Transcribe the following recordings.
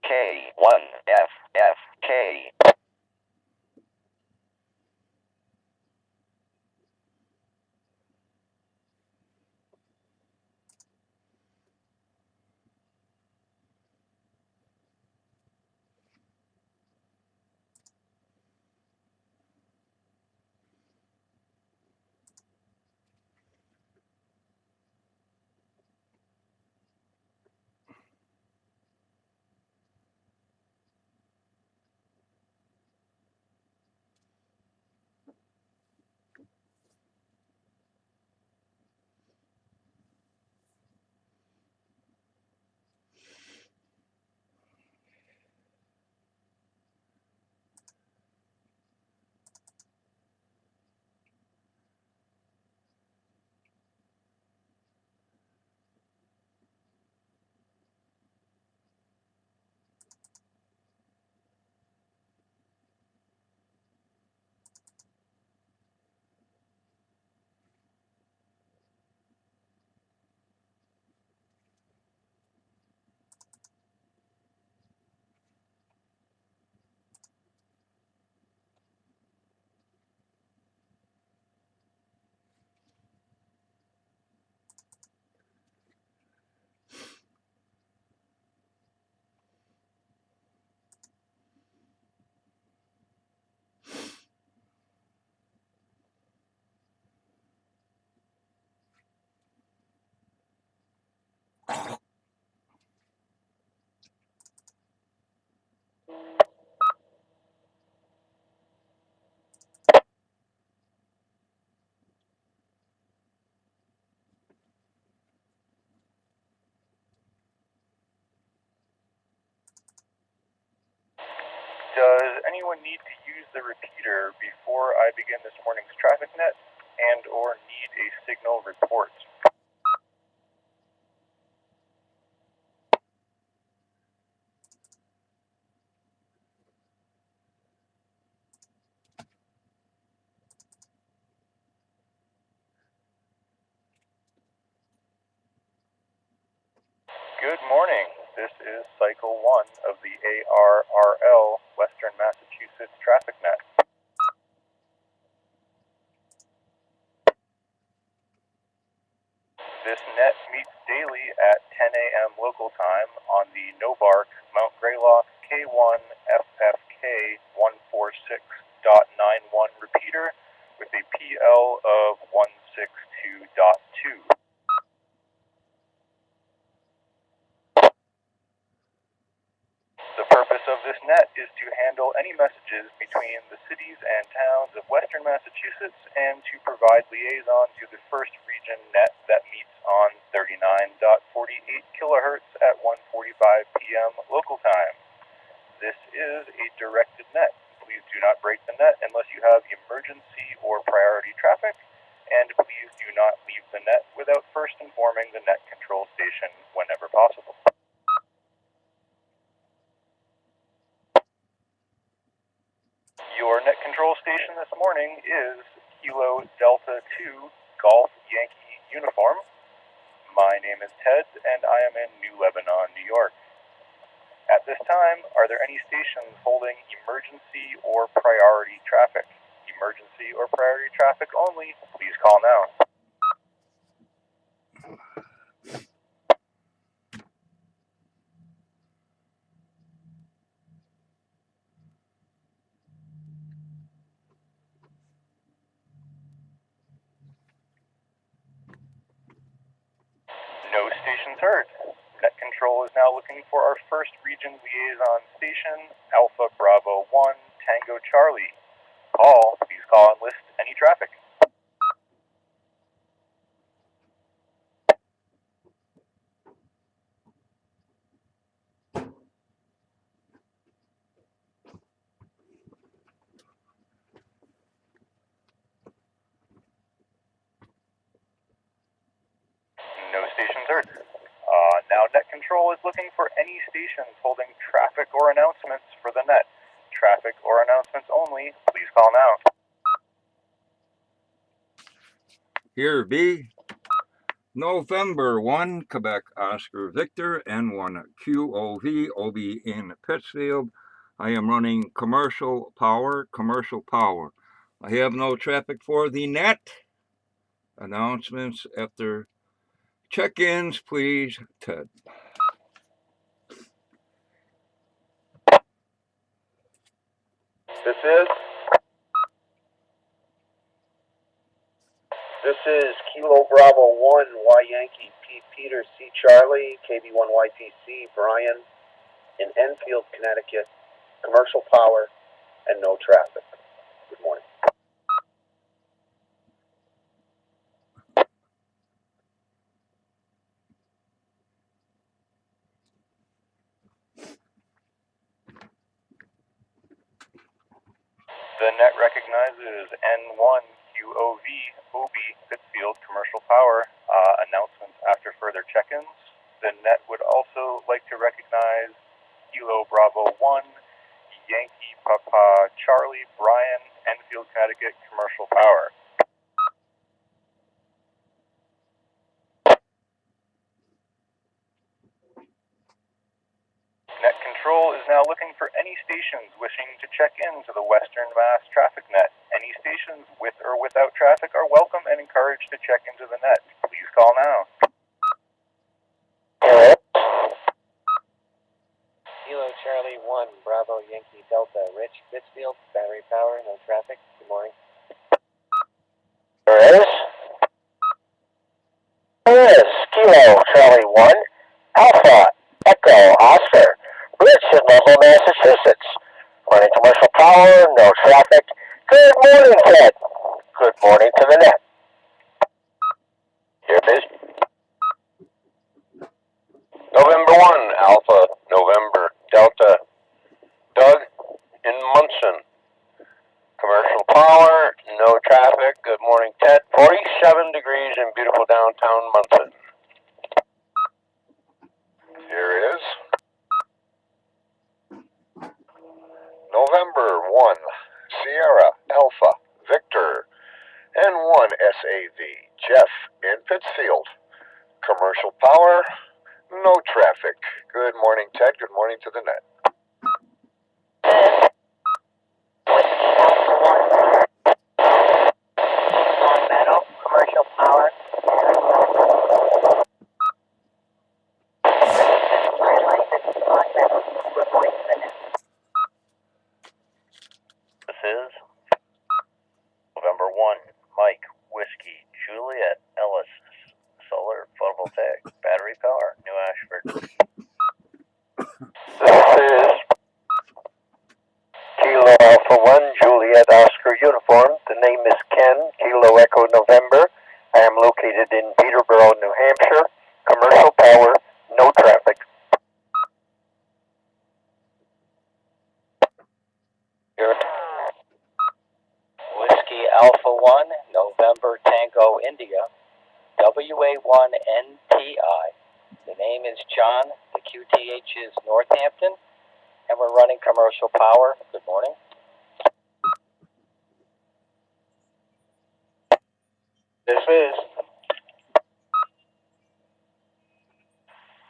K1FFK. Does anyone need to use the repeater before I begin this morning's traffic net and or need a signal report? Good morning. This is cycle 1 of the ARRL Western Massachusetts traffic net. This net meets daily at 10 a.m. local time on the Nobark Mount Greylock K1 FFK 146.91 repeater with a PL of 162.2. The purpose of this net is to handle any messages between the cities and towns of Western Massachusetts and to provide liaison to the first region net that meets on 39.48 kilohertz at 1:45 p.m. local time. This is a directed net. Please do not break the net unless you have emergency or priority traffic, and please do not leave the net without first informing the net control station whenever possible. Your net control station this morning is Kilo Delta 2 Golf Yankee Uniform. My name is Ted, and I am in New Lebanon, New York. At this time, are there any stations holding emergency or priority traffic? Emergency or priority traffic only, please call now. No stations heard. Net Control is now looking for our first region liaison station, Alpha Bravo 1 Tango Charlie. Please call and list any traffic. No stations heard. Now Net Control is looking for any stations holding traffic or announcements for the net. Traffic or announcements only, please call now. Here, B. November 1, Quebec Oscar Victor, N1 QOV, OB in Pittsfield. I am running commercial power. I have no traffic for the net. Announcements after check-ins, please, Ted. This is Kilo Bravo 1, Y Yankee P. Peter C. Charlie, KD1YPC, Brian, in Enfield, Connecticut. Commercial power and no traffic. Good morning. The net recognizes N1 QOV, OB, Pittsfield, commercial power. Announcements after further check-ins. The net would also like to recognize Kilo Bravo 1, Yankee Papa Charlie, Brian, Enfield, Connecticut, commercial power. Net Control is now looking for any stations wishing to check into the Western Mass Traffic Net. Any stations with or without traffic are welcome and encouraged to check into the net. Please call now. Kilo Charlie 1, Bravo Yankee Delta, Rich, Pittsfield, battery power, no traffic. Good morning. There is Kilo Charlie 1, Alpha, Echo, Oscar, Rich in Ludlow, Massachusetts. Running commercial power, no traffic. Good morning, Ted. Good morning to the net. Here it is. November 1, Alpha, November, Delta, Doug in Munson. Commercial power, no traffic. Good morning, Ted. 47 degrees in beautiful downtown Munson. Here it is. November 1, Sierra, Alpha, Victor, N1 SAV, Jeff in Pittsfield. Commercial power, no traffic. Good morning, Ted. Good morning to the net. Long Meadow, commercial power. This is November 1, Mike, Whiskey, Juliet, Ellis, Solar, Photovoltaic, Battery Power, New Ashford. This is Kilo Alpha 1, Juliet Oscar Uniform. The name is Ken, Kilo Echo November. I am located in Peterborough, New Hampshire. Commercial power, no traffic. Whiskey Alpha 1, November Tango India, WA1NTI. The name is John, the QTH is Northampton, and we're running commercial power. Good morning. This is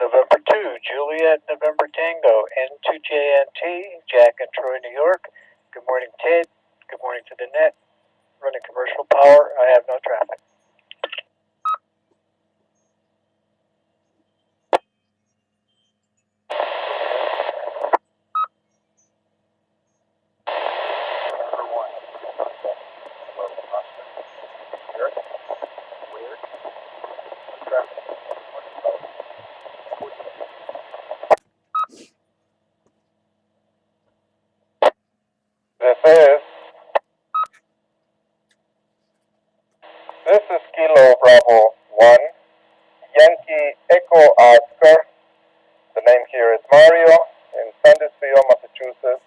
November 2, Juliet, November Tango, N2JNT, Jack and Troy, New York. Good morning, Ted. Good morning to the net. Running commercial power. I have no traffic. This is Kilo Bravo 1, Yankee Echo Oscar. The name here is Mario in Sandusville, Massachusetts.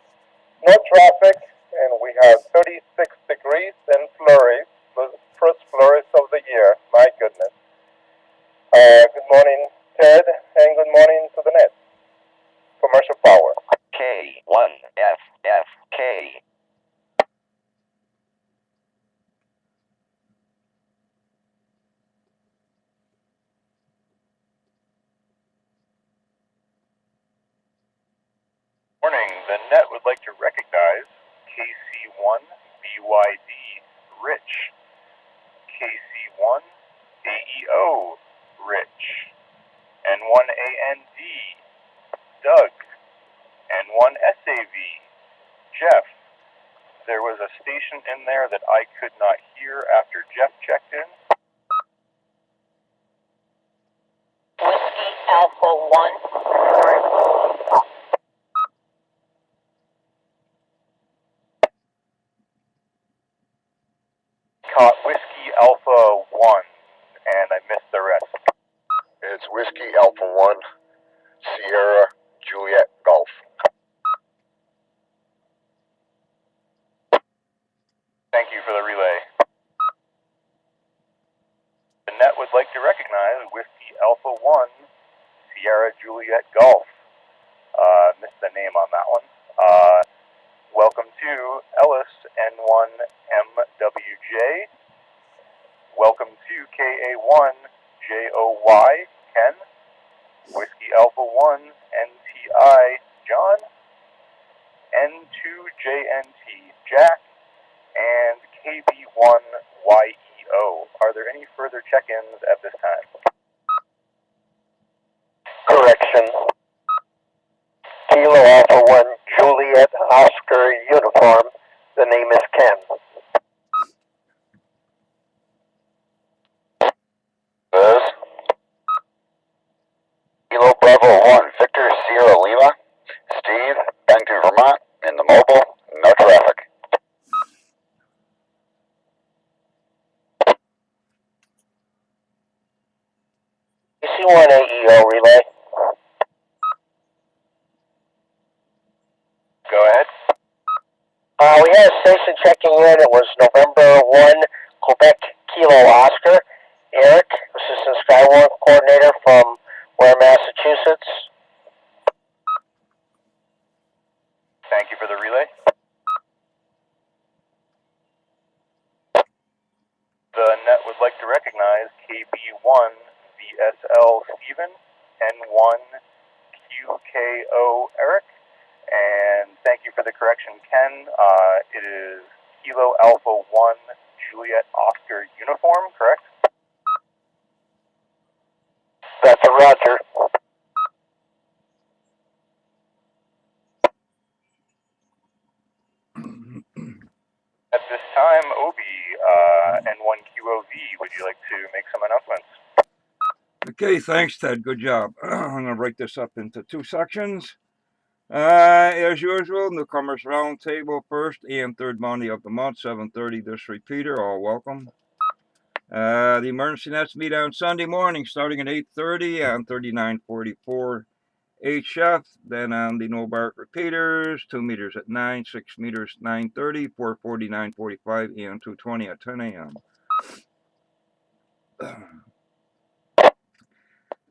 No traffic, and we have 36 degrees and flurries, the first flurries of the year. My goodness. Good morning, Ted, and good morning to the net. Commercial power. K1FFK. Morning. The net would like to recognize KC1BYD Rich, KC1 AEO Rich, N1AND Doug, N1 SAV Jeff. There was a station in there that I could not hear after Jeff checked in. Whiskey Alpha 1. Caught Whiskey Alpha 1, and I missed the rest. It's Whiskey Alpha 1, Sierra Juliet Golf. Thank you for the relay. The net would like to recognize Whiskey Alpha 1, Sierra Juliet Golf. Missed the name on that one. Welcome to Ellis N1MWJ. Welcome to KA1JOY Ken. Whiskey Alpha 1 NTI John. N2JNT Jack. And KD2GYU. Are there any further check-ins at this time? Correction. Kilo Alpha 1 Juliet Oscar Uniform. The name is Ken. Liz. Kilo Bravo 1 Victor Sierra Lima. Steve, Bankton, Vermont. In the mobile, no traffic. C1 AEO relay. Go ahead. We had a station checking in. It was November 1, Quebec Kilo Oscar. Eric, Assistant Skywalk Coordinator from Ware, Massachusetts. Thank you for the relay. The net would like to recognize KB1 VSL Stephen, N1 QKO Eric, and thank you for the correction, Ken. It is Kilo Alpha 1 Juliet Oscar Uniform, correct? That's a Roger. At this time, Obi, N1QOV, would you like to make some announcements? Okay, thanks, Ted. Good job. I'm going to break this up into two sections. As usual, newcomers roundtable first and third Monday of the month, 7:30. This repeater, all welcome. The emergency nets meet on Sunday morning, starting at 8:30 on 3944 HF. Then on the no bark repeaters, 2 meters at 9, 6 meters 9:30, 440, 9:45, and 220 at 10 a.m.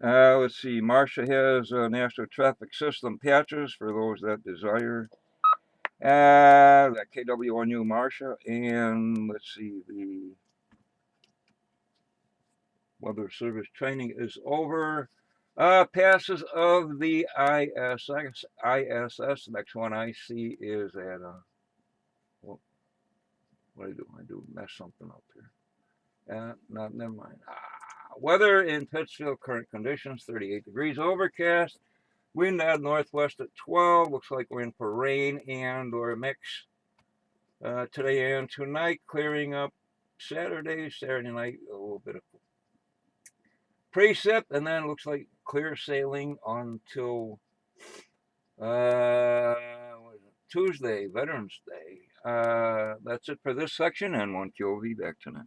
Let's see, Marcia has National Traffic System patches for those that desire. That KW1U Marcia, and let's see, the weather service training is over. Passes of the ISS. Next one I see is at what do I do? I do mess something up here. Never mind. Weather in Pittsfield, current conditions, 38 degrees, overcast. Wind out northwest at 12. Looks like we're in for rain and or a mix today and tonight. Clearing up Saturday night, a little bit of precip, and then looks like clear sailing until Tuesday, Veterans Day. That's it for this section, and N1QOV back tonight.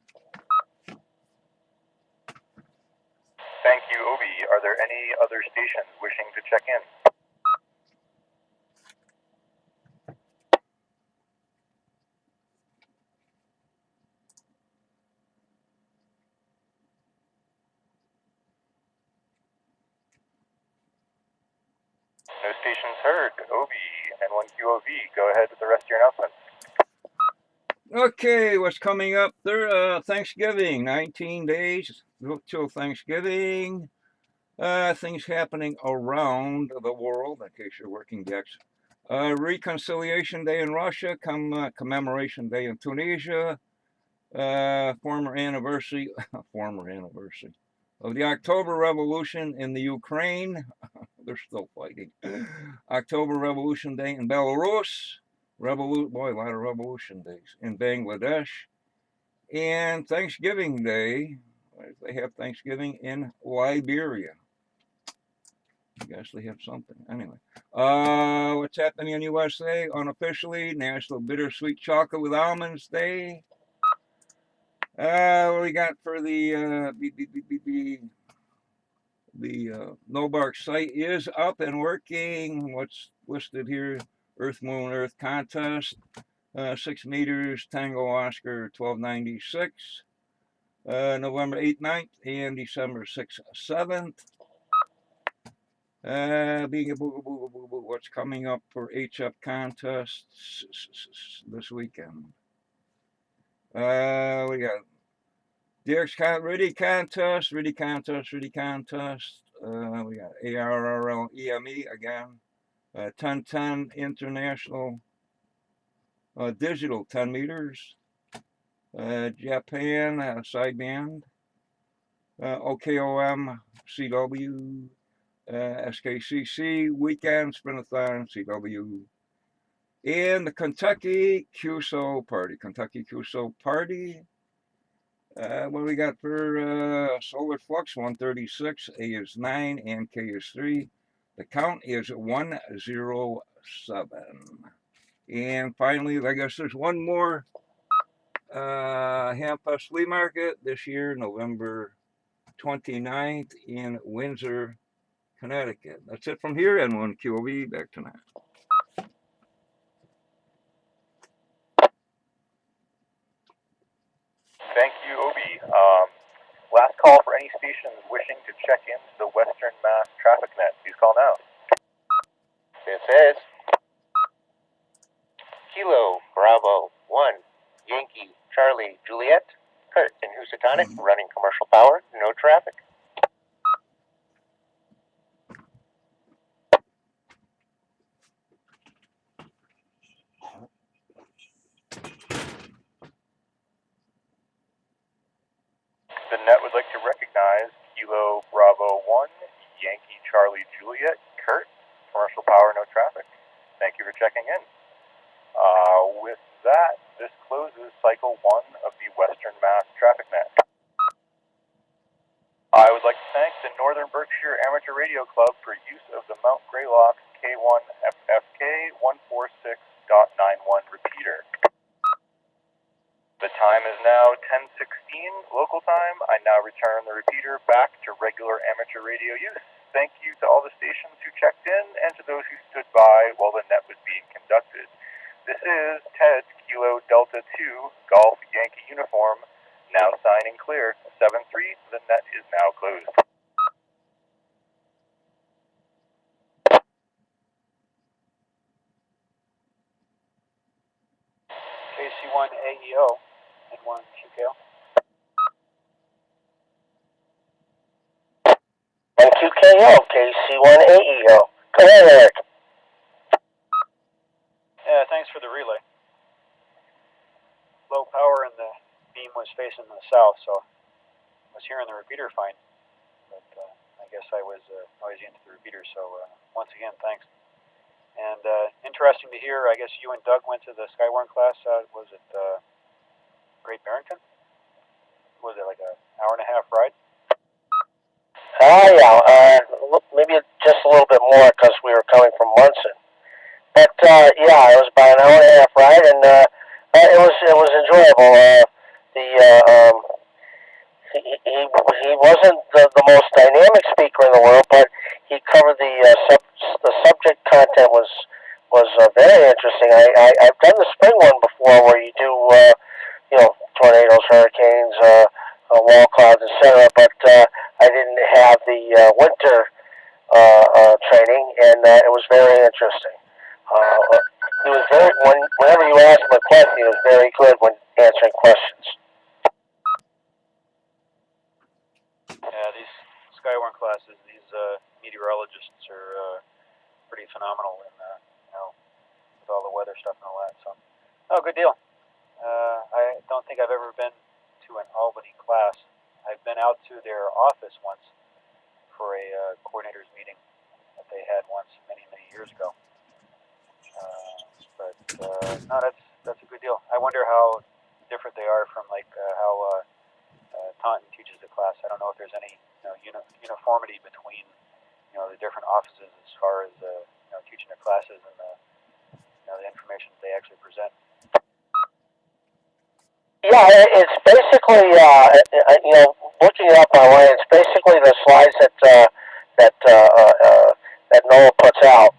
Thank you, Obi. Are there any other stations wishing to check in? No stations heard. Obi, N1QOV, go ahead with the rest of your announcements. Okay, what's coming up? Thanksgiving, 19 days till Thanksgiving. Things happening around the world, in case you're working decks. Reconciliation Day in Russia, Commemoration Day in Tunisia, former anniversary of the October Revolution in the Ukraine. They're still fighting. October Revolution Day in Belarus. Boy, a lot of revolution days in Bangladesh. And Thanksgiving Day. They have Thanksgiving in Liberia. I guess they have something. Anyway, what's happening in USA? Unofficially, National Bittersweet Chocolate with Almonds Day. What we got for the Nobark site is up and working. What's listed here? Earth, Moon, Earth contest. 6 meters, Tango Oscar 1296. November 8th, 9th, and December 6th, 7th. Being a what's coming up for HF contests this weekend? We got Derek's Ready contest. We got ARRL EME again. 1010 International Digital 10 meters. Japan sideband. OKOM CW. SKCC Weekend Spinathon CW. And the Kentucky QSO Party. What do we got for Solar Flux? 136. A is 9 and K is 3. The count is 107. And finally, I guess there's one more Hamfest Flea Market this year, November 29th in Windsor, Connecticut. That's it from here, N1 QOV. Back tonight. Thank you, Obi. Last call for any stations wishing to check into the Western Mass traffic net. Please call now. This is Kilo Bravo 1 Yankee Charlie Juliet Kurt in Housatonic, running commercial power, no traffic. The net would like to recognize Kilo Bravo 1 Yankee Charlie Juliet Kurt, commercial power, no traffic. Thank you for checking in. With that, this closes cycle 1 of the Western Mass traffic net. I would like to thank the Northern Berkshire Amateur Radio Club for use of the Mount Greylock K1 FFK 146.91 repeater. The time is now 10:16 local time. I now return the repeater back to regular amateur radio use. Thank you to all the stations who checked in and to those who stood by while the net was being conducted. This is Ted Kilo Delta 2 Golf Yankee uniform, now signing clear. 7-3, the net is now closed. KC1 AEO and 1 QKL. And QKL, KC1 AEO. Go ahead, Eric. Yeah, thanks for the relay. Low power and the beam was facing the south, so I was hearing the repeater fine. But I guess I was noisy into the repeater, so once again, thanks. And interesting to hear, I guess you and Doug went to the Skywarn class, was it Great Barrington? Was it like an hour-and-a-half ride? Yeah, maybe just a little bit more because we were coming from Munson. But yeah, it was about an hour-and-a-half ride, and it was enjoyable. He wasn't the most dynamic speaker in the world, but he covered the subject content was very interesting. I've done the spring one before, where you do tornadoes, hurricanes, wall clouds, etc. But I didn't have the winter training, and it was very interesting. He was whenever you asked him a question, he was very good when answering questions. Yeah, these Skywarn classes, these meteorologists are pretty phenomenal in weather stuff and all that. So, oh, good deal. I don't think I've ever been to an Albany class. I've been out to their office once for a coordinators meeting that they had once many years ago. No, that's a good deal. I wonder how different they are from like how Taunton teaches the class. I don't know if there's any uniformity between the different offices as far as teaching their classes and the information they actually present. Yeah, it's basically, looking it up online, it's basically the slides that Noah puts out.